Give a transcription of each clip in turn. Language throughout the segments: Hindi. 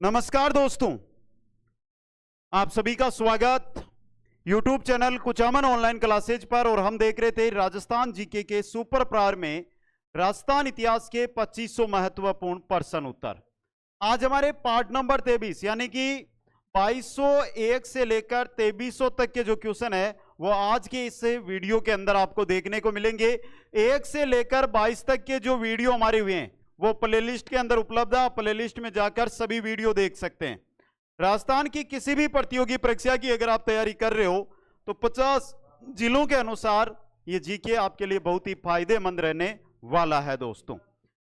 नमस्कार दोस्तों, आप सभी का स्वागत YouTube channel Kuchaman online classes पर। और हम देख रहे थे राजस्थान जीके के सुपर प्रार में राजस्थान इतिहास के 2500 महत्वपूर्ण प्रश्न उत्तर। आज हमारे पार्ट नंबर 23 यानी कि 2201 से लेकर 2300 तक के जो क्वेश्चन है वो आज के इस वीडियो के अंदर आपको देखने को मिलेंगे। 1 से लेकर 22 तक के जो वीडियो हमारे हुए हैं वो प्लेलिस्ट के अंदर उपलब्ध है। प्लेलिस्ट में जाकर सभी वीडियो देख सकते हैं। राजस्थान की किसी भी प्रतियोगी परीक्षा की अगर आप तैयारी कर रहे हो तो 50 जिलों के अनुसार ये जीके आपके लिए बहुत ही फायदेमंद रहने वाला है दोस्तों।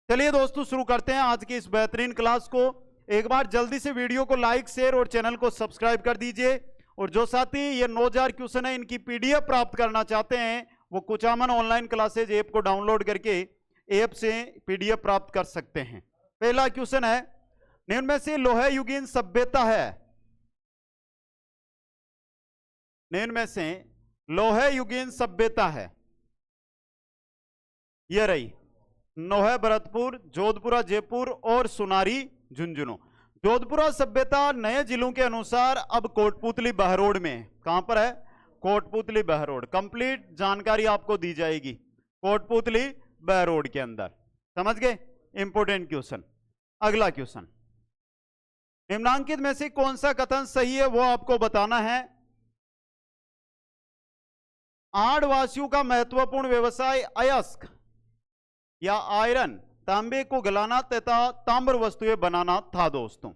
चलिए दोस्तों शुरू करते हैं आज की इस बेहतरीन क्लास को। एक बार जल्दी से वीडियो को लाइक शेयर और चैनल को सब्सक्राइब कर दीजिए। और जो साथी ये 9000 क्वेश्चन है इनकी पीडीएफ प्राप्त करना चाहते हैं वो कुचामन ऑनलाइन क्लासेज ऐप को डाउनलोड करके ऐप से पीडीएफ प्राप्त कर सकते हैं। पहला क्वेश्चन है, निम्न में से लोह युगीन सभ्यता है, निम्न में से लोह युगीन सभ्यता है, यह रही नोहे भरतपुर, जोधपुरा जयपुर और सुनारी झुंझुनू। जोधपुरा सभ्यता नए जिलों के अनुसार अब कोटपुतली बहरोड में है। कहां पर है? कोटपुतली बहरोड। कंप्लीट जानकारी आपको दी जाएगी कोटपुतली बहरोड के अंदर। समझ गए? Important question. अगला क्वेश्चन, निम्नांकित में से कौन सा कथन सही है वो आपको बताना है। आड़वासियों का महत्वपूर्ण व्यवसाय अयस्क या आयरन तांबे को गलाना तथा ताम्र वस्तुएं बनाना था दोस्तों।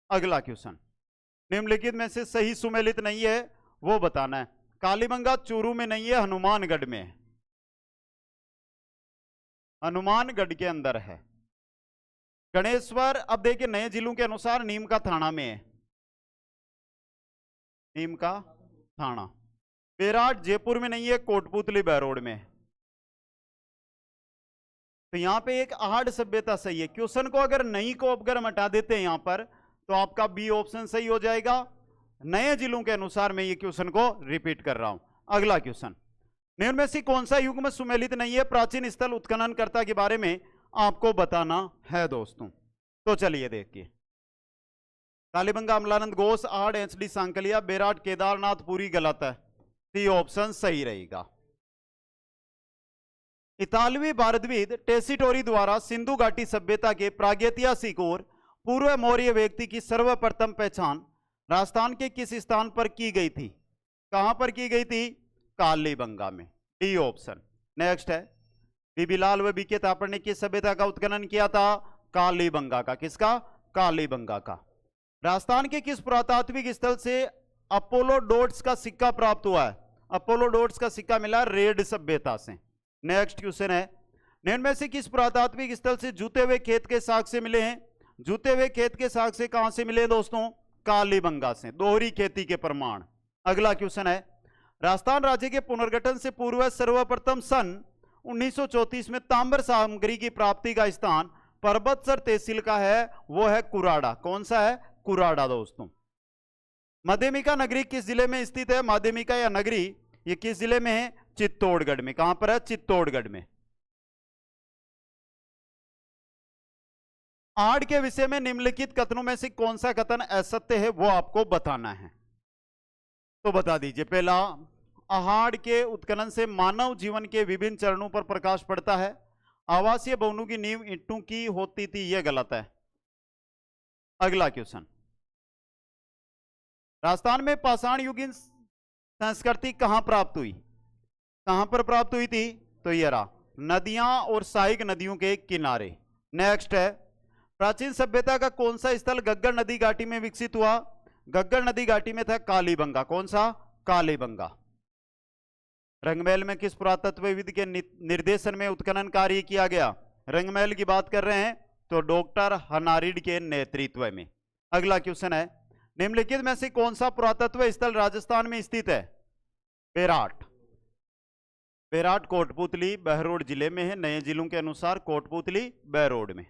अगला क्वेश्चन, निम्नलिखित में से सही सुमेलित नहीं है वो बताना है। कालीबंगा चूरू में नहीं है, हनुमानगढ़ में है, हनुमानगढ़ के अंदर है। गणेश्वर अब देखिए नए जिलों के अनुसार नीम का थाना में है, नीम का थाना। बेराट जयपुर में नहीं है, कोटपुतली बहरोड में है। तो यहां पे एक आहड़ सभ्यता सही है। क्वेश्चन को अगर नहीं को अगर हम हटा देते हैं यहां पर तो आपका बी ऑप्शन सही हो जाएगा। नए जिलों के अनुसार मैं ये क्वेश्चन को रिपीट कर रहा हूं। अगला क्वेश्चन, निम्न में से कौन सा युग में सुमेलित नहीं है? प्राचीन स्थल उत्खननकर्ता के बारे में आपको बताना है दोस्तों। तो चलिए देखिए, कालीबंगा अमलानंद घोष, आहड़ एचडी सांकलिया, बेराट केदारनाथ पुरी गलत है। सी ऑप्शन सही रहेगा। इतालवी भारतविद टेसिटोरी द्वारा सिंधु घाटी सभ्यता के प्रागैतिहासिक और पूर्व मौर्य व्यक्ति की सर्वप्रथम पहचान राजस्थान के किस स्थान पर की गई थी? कहां पर की गई थी? कालीबंगा में। D option. नेक्स्ट है, बीबीलाल व बीके तापड़ ने किस सभ्यता का उत्खनन किया था? कालीबंगा का। किसका? कालीबंगा का। राजस्थान के किस पुरातात्विक स्थल से अपोलोडोट्स का सिक्का प्राप्त हुआ है? अपोलोडोट्स का सिक्का मिला रेड सभ्यता से। नेक्स्ट क्वेश्चन है, निम्न में से किस पुरातात्विक स्थल से जूते हुए खेत के साक्ष्य मिले हैं? जूते हुए खेत के साक्ष्य कहां से मिले दोस्तों? कालीबंगा से। दोहरी खेती के प्रमाण। अगला क्वेश्चन है, राजस्थान राज्य के पुनर्गठन से पूर्व सर्वप्रथम सन 1934 में ताम्र सामग्री की प्राप्ति का स्थान पर्वतसर तहसील का है, वो है कुराड़ा। कौन सा है? कुराड़ा दोस्तों। माध्यमिका नगरी किस जिले में स्थित है? माध्यमिका या नगरी ये किस जिले में है? चित्तौड़गढ़ में। कहां पर है? चित्तौड़गढ़ में। आड़ के विषय में निम्नलिखित कथनों में से कौन सा कथन असत्य है वो आपको बताना है। तो बता दीजिए। पहला, आहड़ के उत्खनन से मानव जीवन के विभिन्न चरणों पर प्रकाश पड़ता है। आवासीय भवनों की नींव ईंटों की होती थी, यह गलत है। अगला क्वेश्चन, राजस्थान में पाषाण युगीन संस्कृति कहां प्राप्त हुई? कहां पर प्राप्त हुई थी? तो ये रहा नदियां और सहायक नदियों के किनारे। नेक्स्ट है, प्राचीन सभ्यता का कौन सा स्थल गग्गर नदी घाटी में विकसित हुआ? गग्गर नदी घाटी में था कालीबंगा। कौन सा? कालीबंगा। रंगमहल में किस पुरातत्वविद के निर्देशन में उत्खनन कार्य किया गया? रंगमहल की बात कर रहे हैं तो डॉक्टर हनारिड के नेतृत्व में। अगला क्वेश्चन है, निम्नलिखित में से कौन सा पुरातत्व स्थल राजस्थान में स्थित है? बेराट। बेराट कोटपुतली बहरोड जिले में है। नए जिलों के अनुसार कोटपुतली बहरोड में।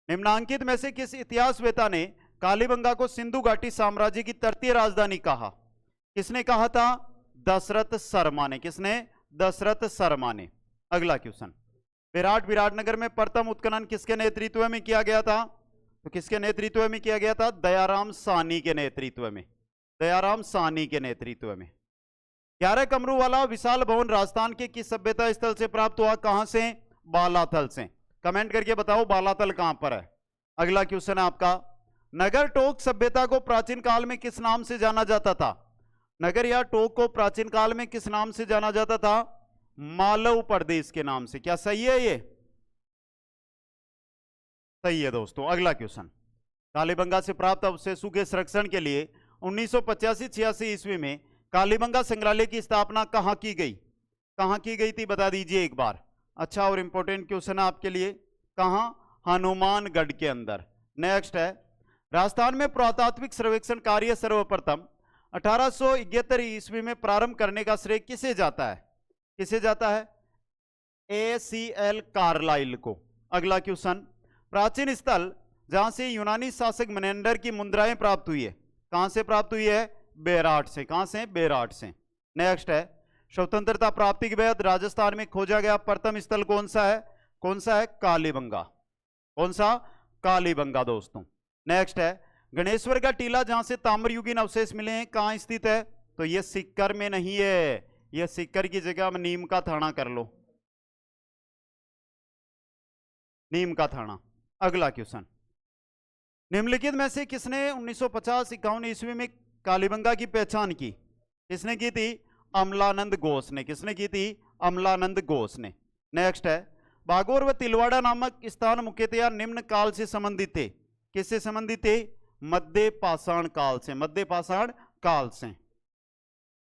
निम्नांकित में से किस इतिहासवेत्ता ने कालीबंगा को सिंधु घाटी साम्राज्य की तृतीय राजधानी कहा? किसने कहा था? दशरथ शर्मा ने। किसने? दशरथ शर्मा ने। अगला क्वेश्चन, विराटनगर में प्रथम उत्खनन किसके नेतृत्व में किया गया था? तो किसके नेतृत्व में किया गया था? दयाराम साहनी के नेतृत्व में, दयाराम साहनी के नेतृत्व में। 11 कमरों वाला विशाल भवन राजस्थान के किस सभ्यता स्थल से प्राप्त हुआ? कहां से? बालाथल से। कमेंट करके बताओ बालाथल कहां पर है। अगला क्वेश्चन है आपका, नगर टोक सभ्यता को प्राचीन काल में किस नाम से जाना जाता था? नगर या टोक को प्राचीन काल में किस नाम से जाना जाता था? मालव प्रदेश के नाम से। क्या सही है ये? सही है दोस्तों। अगला क्वेश्चन, कालीबंगा से प्राप्त अवशेषों के संरक्षण के लिए 1985-86 ईस्वी में कालीबंगा संग्रहालय की स्थापना कहां की गई? कहां की गई थी बता दीजिए एक बार। अच्छा और इंपॉर्टेंट क्वेश्चन है आपके लिए, कहां? हनुमानगढ़ के अंदर। नेक्स्ट है, राजस्थान में पुरातात्विक सर्वेक्षण कार्य सर्वप्रथम 1871 ईस्वी में प्रारंभ करने का श्रेय किसे जाता है? किसे जाता है? ACL कार्लाइल को। अगला क्वेश्चन, प्राचीन स्थल जहां से यूनानी शासक मेनेंडर की मुद्राएं प्राप्त हुई है, कहां से प्राप्त हुई है? बेराट से। कहां से? बेराट से। नेक्स्ट है, स्वतंत्रता प्राप्ति के बाद राजस्थान में खोजा गया प्रथम स्थल कौन सा है? कौन सा है? कालीबंगा। कौन सा? कालीबंगा दोस्तों। नेक्स्ट है, गणेश्वर का टीला जहां से ताम्रयुगीन अवशेष मिले हैं कहां स्थित है? तो यह सीकर में नहीं है, यह सीकर की जगह में नीम का थाना कर लो, नीम का थाना। अगला क्वेश्चन, निम्नलिखित में से किसने 1950-51 ईस्वी में कालीबंगा की पहचान की? किसने की थी? अमलानंद घोष ने। किसने की थी? अमलानंद घोष ने। नेक्स्ट है, बागोर व तिलवाड़ा नामक स्थान मुख्यतया निम्न काल से संबंधित थे। किससे संबंधित थे? मध्य पाषाण काल से। मध्य पाषाण काल से।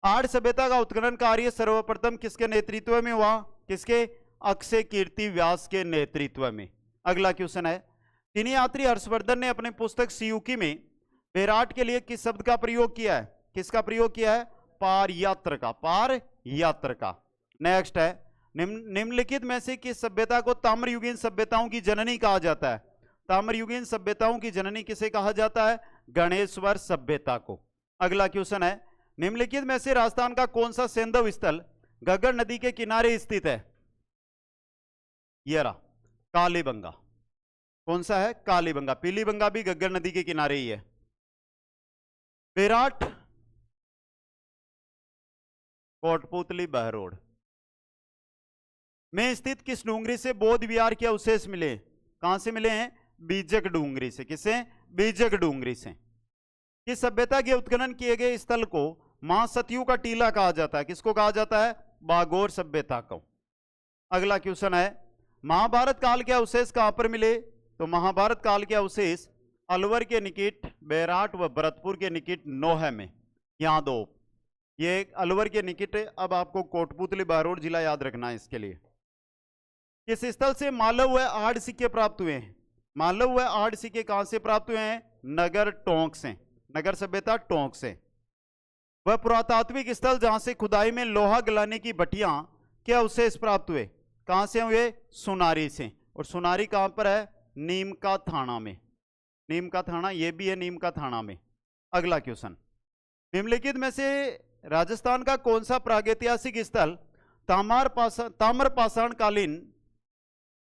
आर्य सभ्यता का उत्खनन कार्य सर्वप्रथम किसके नेतृत्व में हुआ? किसके? अक्षय कीर्ति व्यास के नेतृत्व में। अगला क्वेश्चन है, चीनी यात्री हर्षवर्धन ने अपने पुस्तक सियूकी में बेराट के लिए किस शब्द का प्रयोग किया है? किसका प्रयोग किया है? पार यात्र का। पार यात्र का। नेक्स्ट है, निम्नलिखित में से किस सभ्यता को ताम्रयुगीन सभ्यताओं की जननी कहा जाता है? ताम्रयुगीन सभ्यताओं की जननी किसे कहा जाता है? गणेश्वर सभ्यता को। अगला क्वेश्चन है, निम्नलिखित में से राजस्थान का कौन सा सैंधव स्थल घग्गर नदी के किनारे स्थित है? ये रहा कालीबंगा। कौन सा है? कालीबंगा। पीलीबंगा भी घग्गर नदी के किनारे ही है। बेराट, कोटपुतली, बहरोड में स्थित किस डूंगरी से बौद्ध विहार के अवशेष मिले? कहां से मिले हैं? बीजक डूंगरी से। किससे? बीजक डूंगरी से। किस सभ्यता के उत्खनन किए गए स्थल को महासतियों का टीला कहा जाता है? किसको कहा जाता है? बागोर सभ्यता को। अगला क्वेश्चन है, महाभारत काल के अवशेष कहां पर मिले? तो महाभारत काल के अवशेष अलवर के निकट, बेराट व भरतपुर के निकट, नोह में। यहां दो, ये अलवर के निकट है। अब आपको कोटपुतली बहरोड जिला याद रखना है इसके लिए। किस स्थल से मालव व आड़ सिक्के प्राप्त हुए हैं? मालव व आड़ सिक्के कहां से प्राप्त हुए हैं? नगर टोंक से। नगर सभ्यता टोंक से। वह पुरातात्विक स्थल जहां से खुदाई में लोहा गलाने की भट्टियां के अवशेष प्राप्त हुए, कहां से हुए? सुनारी से। और सुनारी कहां पर है? नीम का थाना में। नीम का थाना ये भी है नीम का थाना में। अगला क्वेश्चन, निम्नलिखित में से राजस्थान का कौन सा प्रागैतिहासिक स्थल ताम्र पाषाण कालीन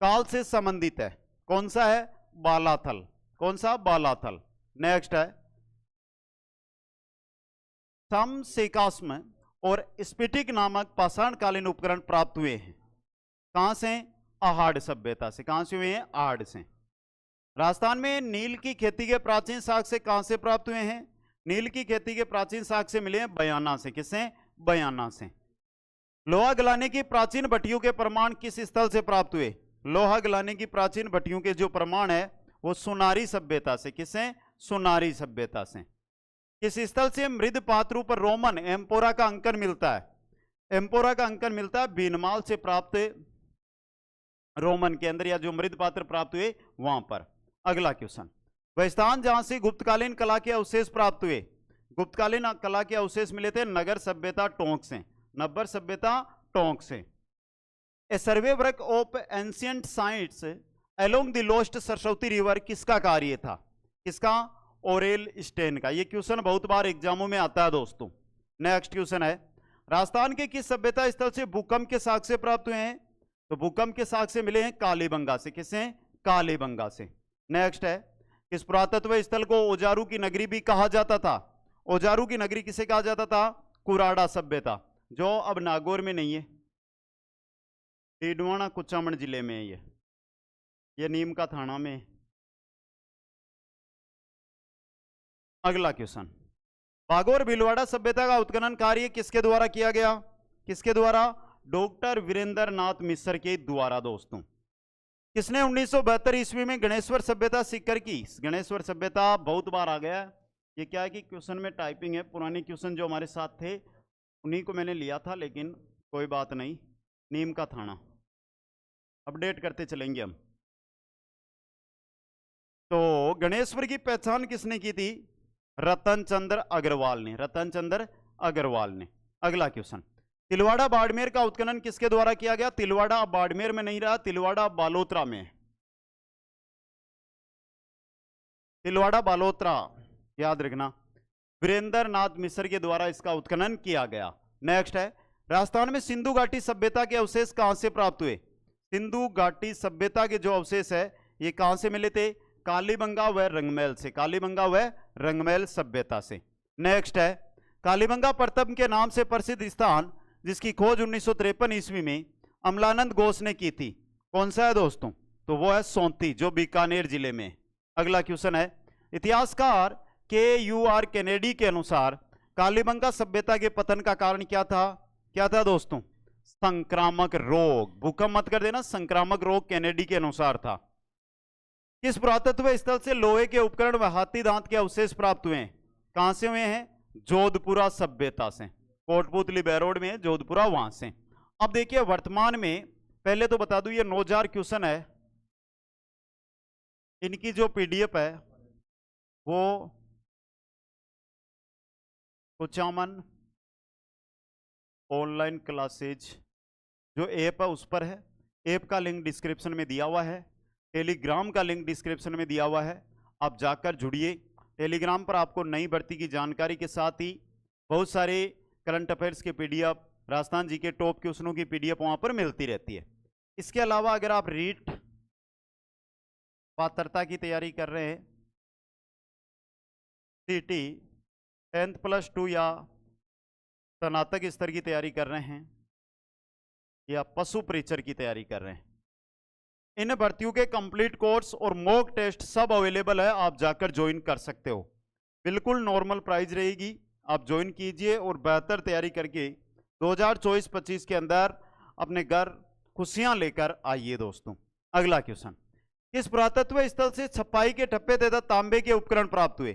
काल से संबंधित है? कौन सा है? बालाथल। कौन सा? बालाथल। नेक्स्ट है, समसेकास्म और स्फटिक नामक पाषाणकालीन उपकरण प्राप्त हुए हैं कहां से? आहड़ सभ्यता से। कहां से हुए हैं? आहड़ से। राजस्थान में नील की खेती के प्राचीन साक्ष्य कहां से प्राप्त हुए हैं? नील की खेती के प्राचीन साक्ष्य मिले हैं बयाना से। किससे? बयाना से। लोहा गलाने की प्राचीन भट्टियों के प्रमाण किस स्थल से प्राप्त हुए? लोहा गलाने की प्राचीन भट्टियों के जो प्रमाण है वो सुनारी सभ्यता से। किससे? सुनारी सभ्यता से। किस स्थल से मृद पात्रों पर रोमन एम्पोरा का अंकन मिलता है? एम्पोरा का अंकन मिलता है बीनमाल से प्राप्त रोमन के अंदर, या जो मृद पात्र प्राप्त हुए वहां पर। अगला क्वेश्चन, वह स्थान जहां से गुप्तकालीन कला के अवशेष प्राप्त हुए, गुप्तकालीन कला के अवशेष मिले थे नगर सभ्यता टोंक से। नगर सभ्यता टोंक से। A survey work of ancient sites along the lost Saraswati river किसका कार्य था? किसका? ओरेल स्टेन का। ये क्वेश्चन बहुत बार एग्जामों में आता है दोस्तों। नेक्स्ट क्वेश्चन है, राजस्थान के किस सभ्यता स्थल से भूकंप के साक्ष्य प्राप्त हुए हैं? तो भूकंप के साक्ष्य मिले हैं कालीबंगा से। किससे? कालीबंगा से। नेक्स्ट है, इस पुरातत्व स्थल को औजारू की नगरी भी कहा जाता था। औजारू की नगरी किसे कहा जाता था? कुराड़ा सभ्यता, जो अब नागौर में नहीं है, डीडवाना कुचामन जिले में है। ये नीम का थाना में। अगला क्वेश्चन, बागौर भीलवाड़ा सभ्यता का उत्खनन कार्य किसके द्वारा किया गया? किसके द्वारा? डॉक्टर वीरेंद्र नाथ मिश्र के द्वारा दोस्तों। किसने 1972 ईस्वी में गणेश्वर सभ्यता सीकर की? गणेश्वर सभ्यता बहुत बार आ गया है। ये क्या है कि क्वेश्चन में टाइपिंग है, पुराने क्वेश्चन जो हमारे साथ थे उन्हीं को मैंने लिया था, लेकिन कोई बात नहीं। नीम का थाना अपडेट करते चलेंगे हम। तो गणेश्वर की पहचान किसने की थी? रतन चंद्र अग्रवाल ने। रतन चंद्र अग्रवाल ने। अगला क्वेश्चन, तिलवाड़ा बाड़मेर का उत्खनन किसके द्वारा किया गया? तिलवाड़ा बाड़मेर में नहीं रहा, तिलवाड़ा बालोतरा में। तिलवाड़ा बालोतरा याद रखना, वीरेंद्र नाथ मिश्र के द्वारा इसका उत्खनन किया गया। नेक्स्ट है, राजस्थान में सिंधु घाटी सभ्यता के अवशेष कहां से प्राप्त हुए? सिंधु घाटी सभ्यता के जो अवशेष है ये कहां से मिले थे? कालीबंगा व रंगमैल से। कालीबंगा व रंगमैल सभ्यता से। नेक्स्ट है, कालीबंगा प्रथम के नाम से प्रसिद्ध स्थान जिसकी खोज 1953 ईस्वी में अमलानंद घोष ने की थी, कौन सा है दोस्तों? तो वो है सोंती, जो बीकानेर जिले में। अगला क्वेश्चन है, इतिहासकार KUR कैनेडी के अनुसार कालीबंगा सभ्यता के पतन का कारण क्या था? क्या था दोस्तों? संक्रामक रोग। भूकंप मत कर देना, संक्रामक रोग कैनेडी के अनुसार था। किस पुरातत्व स्थल से लोहे के उपकरण व हाथी दांत के अवशेष प्राप्त हुए हैं? कहां से हुए हैं? जोधपुरा सभ्यता से। कोटपुतली बैरोड में, जोधपुरा वहां से। अब देखिए वर्तमान में, पहले तो बता दूं ये 9000 क्वेश्चन है, इनकी जो PDF है वो कुचामन ऑनलाइन क्लासेज जो ऐप है उस पर है। ऐप का लिंक डिस्क्रिप्शन में दिया हुआ है, टेलीग्राम का लिंक डिस्क्रिप्शन में दिया हुआ है, आप जाकर जुड़िए। टेलीग्राम पर आपको नई भर्ती की जानकारी के साथ ही बहुत सारे करंट अफेयर्स के PDF, राजस्थान जी के टॉप क्वेश्चनों की PDF वहां पर मिलती रहती है। इसके अलावा अगर आप रीट पात्रता की तैयारी कर रहे हैं, CT 10+2 या स्नातक स्तर की तैयारी कर रहे हैं, या पशु परीक्षर की तैयारी कर रहे हैं, इन भर्तियों के कंप्लीट कोर्स और मॉक टेस्ट सब अवेलेबल है, आप जाकर ज्वाइन कर सकते हो। बिल्कुल नॉर्मल प्राइस रहेगी, आप ज्वाइन कीजिए और बेहतर तैयारी करके 2024-25 के अंदर अपने घर खुशियां लेकर आइए दोस्तों। अगला क्वेश्चन, किस पुरातत्व स्थल से छपाई के ठप्पे तथा तांबे के उपकरण प्राप्त हुए?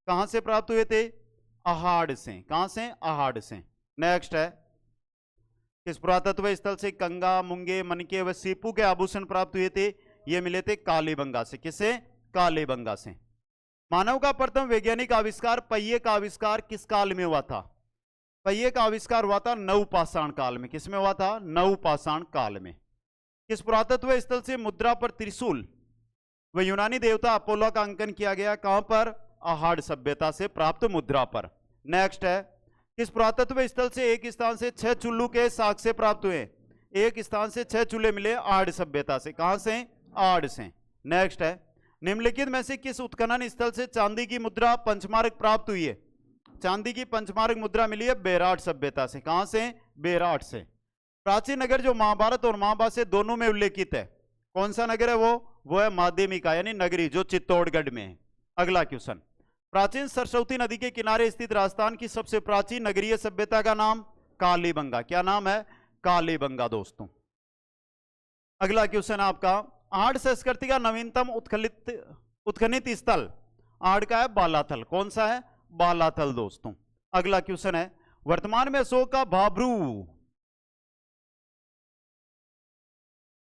कहां से प्राप्त हुए थे? अहाड़ से। कहां से? अहाड़ से। नेक्स्ट है, किस पुरातत्व स्थल से कंगा, मुंगे, मनके व सीपू के आभूषण प्राप्त हुए थे? ये मिले थे कालीबंगा से। किसे? कालीबंगा से। मानव का प्रथम वैज्ञानिक आविष्कार, पहिए का आविष्कार किस काल में हुआ था? पहिए का आविष्कार हुआ था नवपाषाण काल में। किसमें हुआ था? नवपाषाण काल में। किस पुरातत्व स्थल से मुद्रा पर त्रिशूल व यूनानी देवता अपोलो का अंकन किया गया? कहां पर? अहाड़ सभ्यता से प्राप्त मुद्रा पर। नेक्स्ट है, किस पुरातत्व स्थल से एक स्थान से 6 चुल्लू के साक्ष्य प्राप्त हुए? एक स्थान से 6 चूल्हे मिले आड़ सभ्यता से। कहां से? आड़ से। नेक्स्ट है, निम्नलिखित में से किस उत्खनन स्थल से चांदी की मुद्रा पंचमार्क प्राप्त हुई है? चांदी की पंचमार्क मुद्रा मिली है बेराट सभ्यता से। कहां से? बेराट से। प्राचीन नगर जो महाभारत और महाभाष्य दोनों में उल्लेखित है, कौन सा नगर है वो है माध्यमिका यानी नगरी, जो चित्तौड़गढ़ में है। अगला क्वेश्चन, प्राचीन सरस्वती नदी के किनारे स्थित राजस्थान की सबसे प्राचीन नगरीय सभ्यता का नाम? कालीबंगा। क्या नाम है? कालीबंगा दोस्तों। अगला क्वेश्चन आपका, आड़ संस्कृति का नवीनतम उत्खनित स्थल आड़ का है बालाथल। कौन सा है? बालाथल दोस्तों। अगला क्वेश्चन है, वर्तमान में अशोक का भाब्रू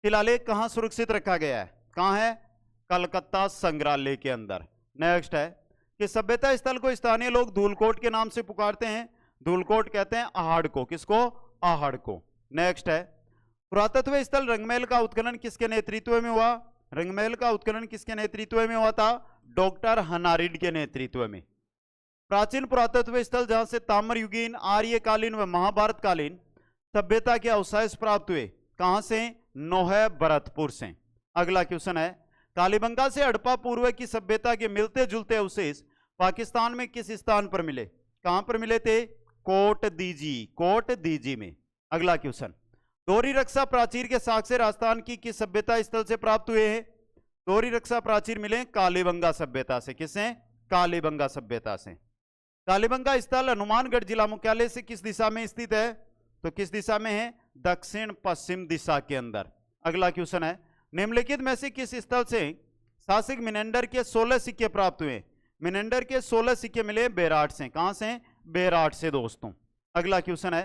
शिलालेख कहां सुरक्षित रखा गया है? कहां है? कलकत्ता संग्रहालय के अंदर। नेक्स्ट है, कि सभ्यता स्थल को स्थानीय लोग धूलकोट के नाम से पुकारते हैं? धूलकोट कहते हैं अहाड़ को। किसको? अहाड़ को। नेक्स्ट है, पुरातत्व स्थल रंगमहल का उत्खनन किसके नेतृत्व में हुआ? रंगमहल का उत्खनन किसके नेतृत्व में हुआ था? डॉक्टर हनारिड के नेतृत्व में। प्राचीन पुरातत्व स्थल जहां से ताम्रयुगीन, आर्यकालीन व महाभारतकालीन सभ्यता के अवशेष प्राप्त हुए, कहां से? नौह भरतपुर से। अगला क्वेश्चन है, कालीबंगा से हड़प्पा पूर्व की सभ्यता के मिलते जुलते अवशेष पाकिस्तान में किस स्थान पर मिले? कहां पर मिले थे? कोट दीजी में। अगला क्वेश्चन, दोहरी रक्षा प्राचीर के साक्ष्य राजस्थान की किस सभ्यता स्थल से प्राप्त हुए हैं? दोहरी रक्षा प्राचीर मिले कालीबंगा सभ्यता से। किससे? कालीबंगा सभ्यता से। कालीबंगा स्थल हनुमानगढ़ जिला मुख्यालय से किस दिशा में स्थित है? तो किस दिशा में है? दक्षिण पश्चिम दिशा के अंदर। अगला क्वेश्चन है, निम्नलिखित में से किस स्थल से शासक मिनेंडर के 16 सिक्के प्राप्त हुए? मिनेंडर के 16 सिक्के मिले बेराट से। कहां से? बेराट से दोस्तों। अगला क्वेश्चन है,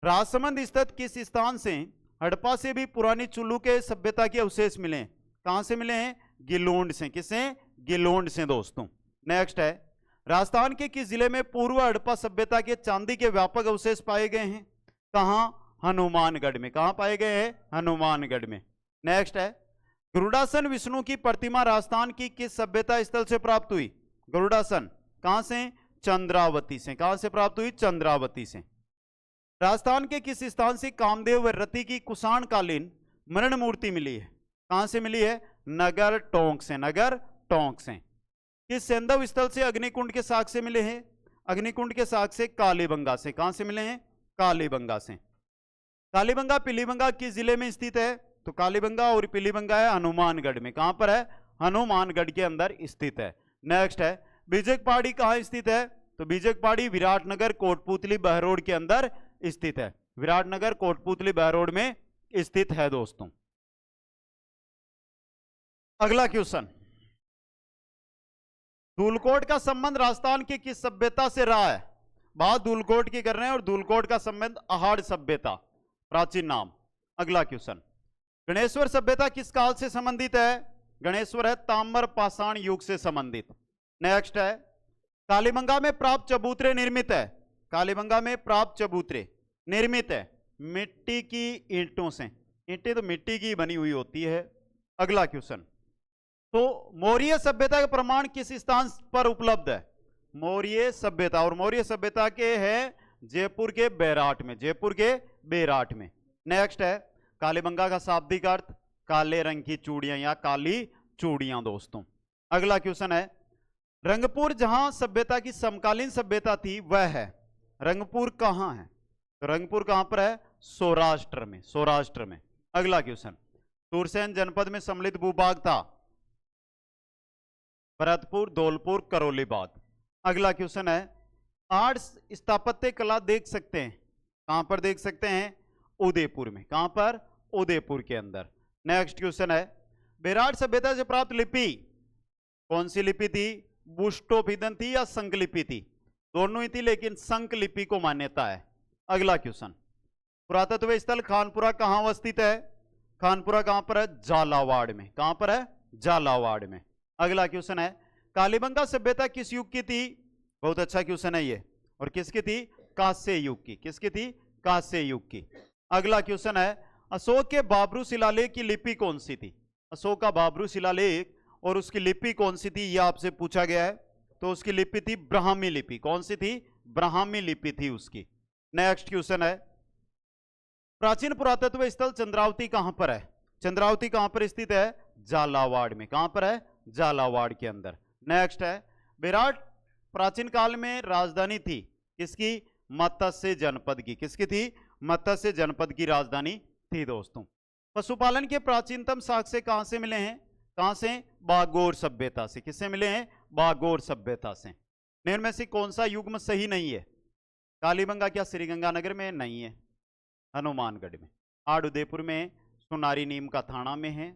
राजसमंद स्थित किस स्थान से हड़प्पा से भी पुरानी चुल्लू के सभ्यता के अवशेष मिले हैं? कहां से मिले हैं? गिलोंड से। किससे? गिलोंड से दोस्तों। नेक्स्ट है, राजस्थान के किस जिले में पूर्व हड़प्पा सभ्यता के चांदी के व्यापक अवशेष पाए गए हैं? कहां? हनुमानगढ़ में। कहां पाए गए हैं? हनुमानगढ़ में। नेक्स्ट है, गरुड़ासन विष्णु की प्रतिमा राजस्थान की किस सभ्यता स्थल से प्राप्त हुई? गरुड़ासन कहां से? चंद्रावती से। कहां से प्राप्त हुई? चंद्रावती से। राजस्थान के किस स्थान से कामदेव व रति की कुषाण कालीन मरण मूर्ति मिली है? कहां से मिली है? नगर टोंक से। नगर टोंक से। किस सैंधव स्थल से अग्निकुंड के साक्ष्य मिले हैं? अग्निकुंड के साक्ष्य कालीबंगा से। कहां से मिले हैं? कालीबंगा से। कालीबंगा पीलीबंगा किस जिले में स्थित है? तो कालीबंगा और पीलीबंगा है हनुमानगढ़ में। कहां पर है? हनुमानगढ़ के अंदर स्थित है। नेक्स्ट है, बीजक पहाड़ी कहां स्थित है? तो बीजक पहाड़ी विराटनगर कोटपुतली बहरोड के अंदर स्थित है। विराटनगर कोटपुतली बहरोड में स्थित है दोस्तों। अगला क्वेश्चन, धूलकोट का संबंध राजस्थान की किस सभ्यता से रहा है? बात धूलकोट की कर रहे हैं और धूलकोट का संबंध अहाड़ सभ्यता, प्राचीन नाम। अगला क्वेश्चन, गणेश्वर सभ्यता किस काल से संबंधित है? गणेश्वर है ताम्र पाषाण युग से संबंधित। नेक्स्ट है, कालीबंगा में प्राप्त चबूतरे निर्मित है। कालीबंगा में प्राप्त चबूतरे निर्मित है मिट्टी की ईंटों से। ईंटें तो मिट्टी की बनी हुई होती है। अगला क्वेश्चन, तो मौर्य सभ्यता का प्रमाण किस स्थान पर उपलब्ध है? मौर्य सभ्यता, और मौर्य सभ्यता के है जयपुर के बैराट में। जयपुर के बैराट में। नेक्स्ट है, कालीबंगा का शाब्दिक अर्थ काले रंग की चूड़ियां या काली चूड़ियां दोस्तों। अगला क्वेश्चन है, रंगपुर जहां सभ्यता की समकालीन सभ्यता थी वह है। रंगपुर कहां है? तो रंगपुर कहां पर है? सौराष्ट्र में। सौराष्ट्र में। अगला क्वेश्चन, सूरसेन जनपद में सम्मिलित भूभाग था? भरतपुर, धौलपुर, करौली बाग। अगला क्वेश्चन है, आर्ट स्थापत्य कला देख सकते हैं कहां पर? देख सकते हैं उदयपुर में। कहां पर? उदयपुर के अंदर। नेक्स्ट क्वेश्चन है, बेराट सभ्यता से प्राप्त लिपि कौन सी लिपि थी? बुष्टोभिदन थी या संक लिपि थी? दोनों ही थी, लेकिन संक लिपि को मान्यता है। अगला क्वेश्चन, पुरातत्व स्थल खानपुरा कहां अवस्थित है? खानपुरा कहां पर है? झालावाड़ में। कहां पर है? झालावाड़ में। अगला क्वेश्चन है, कालीबंगा सभ्यता किस युग की थी? बहुत अच्छा क्वेश्चन है ये। और किसकी थी? कांस्य युग की। किसकी थी? कांस्य युग की। अगला क्वेश्चन है, अशोक के बाबरू शिलालेख की लिपि कौन सी थी? अशोक का बाबरू शिलालेख और उसकी लिपि कौन सी थी, यह आपसे पूछा गया है। तो उसकी लिपि थी ब्राह्मी लिपि। कौन सी थी? ब्राह्मी लिपि थी उसकी। नेक्स्ट क्वेश्चन है, प्राचीन पुरातत्व स्थल चंद्रावती कहां पर है? चंद्रावती कहां पर स्थित है? झालावाड़ में। कहां पर है? झालावाड़ के अंदर। नेक्स्ट है, विराट प्राचीन काल में राजधानी थी किसकी? मत्स्य जनपद की। किसकी थी? मत्स्य जनपद की राजधानी थी दोस्तों। पशुपालन के प्राचीनतम साक्ष्य कहां से मिले हैं? कहां से? बागोर सभ्यता से। किससे मिले हैं? बागोर सभ्यता से। निम्न में से कौन सा युग्म सही नहीं है? कालीबंगा क्या श्रीगंगानगर में? नहीं है, हनुमानगढ़ में। आड़ उदयपुर में, सुनारी नीम का थाना में है,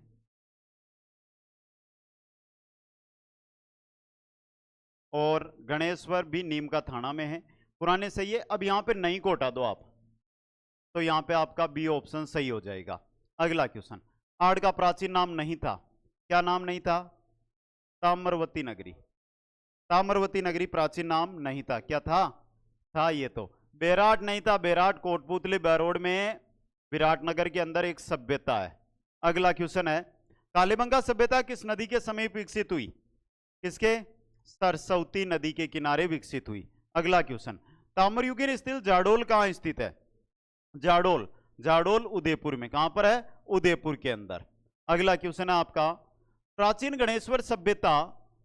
और गणेश्वर भी नीम का थाना में है। पुराने सही है। अब यहां पे नहीं को हटा दो आप, तो यहां पे आपका बी ऑप्शन सही हो जाएगा। अगला क्वेश्चन, आड़ का प्राचीन नाम नहीं था। क्या नाम नहीं था? ताम्रवती नगरी। ताम्रवती नगरी प्राचीन नाम नहीं था। क्या था? था ये तो। बेराट नहीं था। बेराट कोटपुतली बहरोड में विराटनगर के अंदर एक सभ्यता है। अगला क्वेश्चन है, कालीबंगा सभ्यता किस नदी के समीप विकसित हुई? किसके? सरस्वती नदी के किनारे विकसित हुई। अगला क्वेश्चन, ताम्रयुगीन स्थित जाडोल कहां स्थित है? जाडोल, जाडोल उदयपुर में। कहां पर है? उदयपुर के अंदर। अगला क्वेश्चन है आपका, प्राचीन गणेश्वर सभ्यता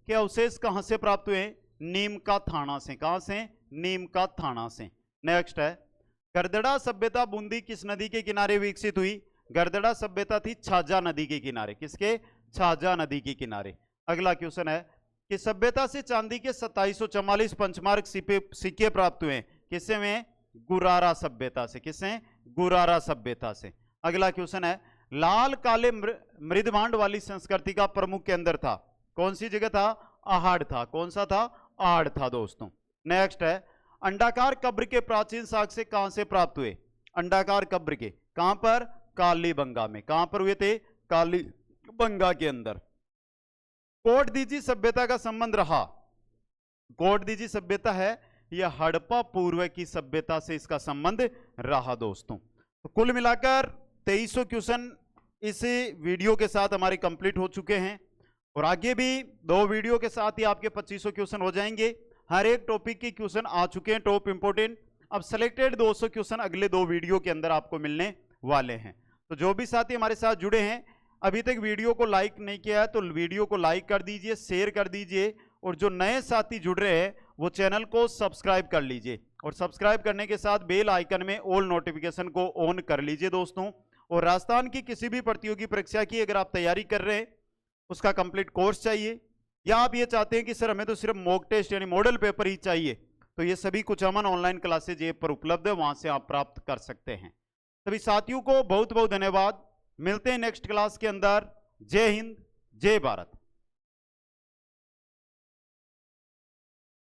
के अवशेष कहां से प्राप्त हुए? नीम का थाना से। कहां से? नीम का थाना से। नेक्स्ट है, गरदड़ा सभ्यता बूंदी किस नदी के किनारे विकसित हुई? गरदड़ा सभ्यता थी छाजा नदी के किनारे। किसके? छाजा नदी के किनारे। अगला क्वेश्चन है कि सभ्यता से चांदी के 2744 पंचमार्क सिक्के प्राप्त हुए। किससे में? गुरारा सभ्यता से। किससे? गुरारा सभ्यता से। अगला क्वेश्चन है, लाल काले मृदभांड वाली संस्कृति का प्रमुख केंद्र था। कौन सी जगह था? आहड़ था। कौन सा था? आहड़ था दोस्तों। नेक्स्ट है, अंडाकार कब्र के प्राचीन साक्ष्य कहां से प्राप्त हुए? अंडाकार कब्र के कहां पर? कालीबंगा में। कहां पर हुए थे? कालीबंगा के अंदर। कोटदीजी सभ्यता का संबंध रहा। कोटदीजी सभ्यता है यह हड़प्पा पूर्व की सभ्यता से इसका संबंध रहा दोस्तों। तो कुल मिलाकर 2300 क्वेश्चन इस वीडियो के साथ हमारे कंप्लीट हो चुके हैं और आगे भी 2 वीडियो के साथ ही आपके 2500 क्वेश्चन हो जाएंगे। हर एक टॉपिक के क्वेश्चन आ चुके हैं टॉप इंपोर्टेंट। अब सेलेक्टेड 200 क्वेश्चन अगले 2 वीडियो के अंदर आपको मिलने वाले हैं। तो जो भी साथी हमारे साथ जुड़े हैं, अभी तक वीडियो को लाइक नहीं किया है तो वीडियो को लाइक कर दीजिए, शेयर कर दीजिए, और जो नए साथी जुड़ रहे हैं वो चैनल को सब्सक्राइब कर लीजिए और सब्सक्राइब करने के साथ बेल आइकन में ऑल नोटिफिकेशन को ऑन कर लीजिए दोस्तों। और राजस्थान की किसी भी प्रतियोगी परीक्षा की अगर आप तैयारी कर रहे हैं, उसका कंप्लीट कोर्स चाहिए, या आप ये चाहते हैं कि सर हमें तो सिर्फ मॉक टेस्ट यानी मॉडल पेपर ही चाहिए, तो ये सभी कुचामन ऑनलाइन क्लासेज ऐप पर उपलब्ध है, वहां से आप प्राप्त कर सकते हैं। सभी साथियों को बहुत बहुत धन्यवाद। मिलते हैं नेक्स्ट क्लास के अंदर। जय हिंद, जय भारत।